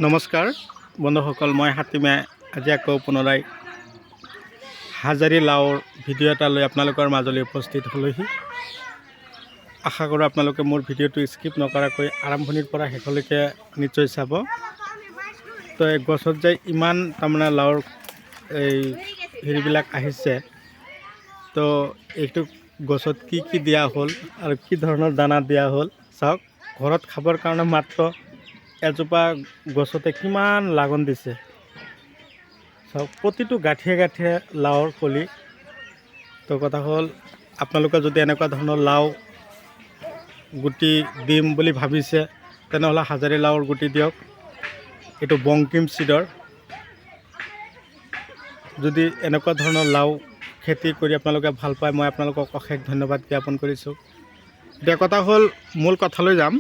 নমস্কাৰ বন্ধুসকল, মই হাতীমে আজি আকৌ পুনৰাই হাজাৰী লাওৰ ভিডিঅ' এটা লৈ আপোনালোকৰ মাজলৈ উপস্থিত হ'লোহি। আশা কৰোঁ আপোনালোকে মোৰ ভিডিঅ'টো স্কিপ নকৰাকৈ আৰম্ভণিৰ পৰা শেষলৈকে নিশ্চয় চাব। তো এই গছত যে ইমান তাৰমানে লাওৰ এই হেৰিবিলাক আহিছে, তো এইটো গছত কি কি দিয়া হ'ল আৰু কি ধৰণৰ দানা দিয়া হ'ল চাওক। ঘৰত খাবৰ কাৰণে মাত্ৰ এজোপা গছতে কিমান লাগন দিছে চাওক, প্ৰতিটো গাঁঠিয়ে গাঁঠিয়ে লাওৰ কলি। তো কথা হ'ল, আপোনালোকে যদি এনেকুৱা ধৰণৰ লাও গুটি দিম বুলি ভাবিছে তেনেহ'লে হাজাৰী লাওৰ গুটি দিয়ক। এইটো বংকিম চিডৰ। যদি এনেকুৱা ধৰণৰ লাও খেতি কৰি আপোনালোকে ভাল পায়, মই আপোনালোকক অশেষ ধন্যবাদ জ্ঞাপন কৰিছোঁ। এতিয়া কথা হ'ল, মূল কথালৈ যাম।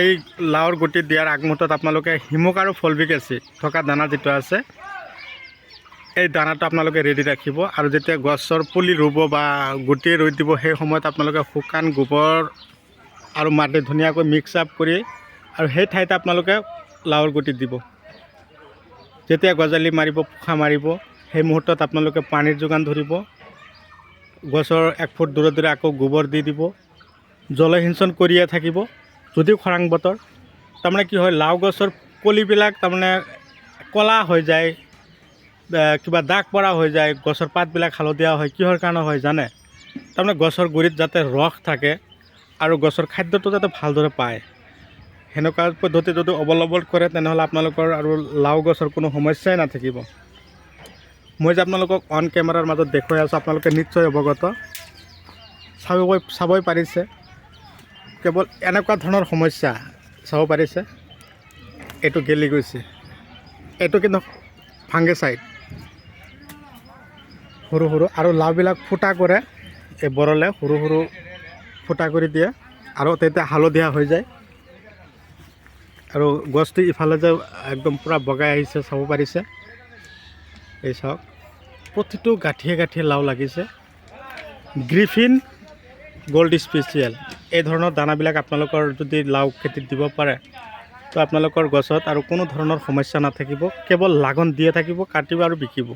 এই লাওৰ গুটি দিয়াৰ আগমুহূৰ্তত আপোনালোকে হিমুক আৰু ফলভিক এচিড থকা দানা যিটো আছে, এই দানাটো আপোনালোকে ৰেডি ৰাখিব। আৰু যেতিয়া গছৰ পুলি ৰুব বা গুটি ৰুই দিব, সেই সময়ত আপোনালোকে শুকান গোবৰ আৰু মাটি ধুনীয়াকৈ মিক্স আপ কৰি আৰু সেই ঠাইতে আপোনালোকে লাওৰ গুটি দিব। যেতিয়া গজালি মাৰিব, পোখা মাৰিব, সেই মুহূৰ্তত আপোনালোকে পানীৰ যোগান ধৰিব। গছৰ 1 ফুট দূৰে দূৰে আকৌ গোবৰ দি দিব। জলসিঞ্চন কৰিয়ে থাকিব। যদিও খৰাং বতৰ, তাৰমানে কি হয়, লাও গছৰ কলিবিলাক তাৰমানে ক'লা হৈ যায়, কিবা দাগ পৰা হৈ যায়, গছৰ পাতবিলাক হালধীয়া হয়। কিহৰ কাৰণে হয় জানে? তাৰমানে গছৰ গুৰিত যাতে ৰস থাকে আৰু গছৰ খাদ্যটো যাতে ভালদৰে পায়, সেনেকুৱা পদ্ধতি যদি অৱলম্বন কৰে তেনেহ'লে আপোনালোকৰ আৰু লাও গছৰ কোনো সমস্যাই নাথাকিব। মই যে আপোনালোকক অন কেমেৰাৰ মাজত দেখুৱাই আছোঁ, আপোনালোকে নিশ্চয় অৱগত, চাবই পাৰিছে। কেৱল এনেকুৱা ধৰণৰ সমস্যা চাব পাৰিছে। এইটো গেলি গৈছে, এইটো কিন্তু ফাংগিচাইড। সৰু সৰু আৰু লাওবিলাক ফুটা কৰে, এই বৰলে সৰু সৰু ফুটা কৰি দিয়ে আৰু তেতিয়া হালধীয়া হৈ যায়। আৰু গছটো ইফালে যে একদম পূৰা বগাই আহিছে, চাব পাৰিছে। এই চাওক, প্ৰতিটো গাঁঠিয়ে গাঁঠিয়ে লাও লাগিছে। গ্ৰিফিন গ'ল্ড স্পেচিয়েল, এই ধৰণৰ দানাবিলাক আপোনালোকৰ যদি লাও খেতিত দিব পাৰে, তো আপোনালোকৰ গছত আৰু কোনো ধৰণৰ সমস্যা নাথাকিব। কেৱল লাগন দিয়ে থাকিব, কাটিব আৰু বিকিব।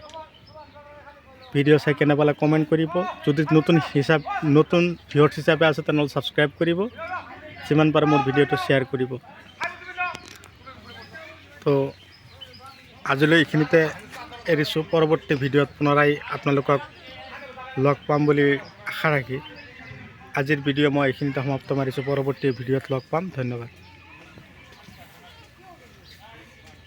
ভিডিঅ' চাই কেনে পালে কমেণ্ট কৰিব। যদি নতুন ভিউৱাৰ্ছ হিচাপে আছে তেনেহ'লে ছাবস্ক্ৰাইব কৰিব। যিমান পাৰে মোৰ ভিডিঅ'টো শ্বেয়াৰ কৰিব। তো আজিলৈ এইখিনিতে এৰিছোঁ। পৰৱৰ্তী ভিডিঅ'ত পুনৰাই আপোনালোকক লগ পাম বুলি আশা ৰাখি আজিৰ ভিডিঅ' মই এইখিনিতে সমাপ্ত মাৰিছোঁ। পৰৱৰ্তী ভিডিঅ'ত লগ পাম। ধন্যবাদ।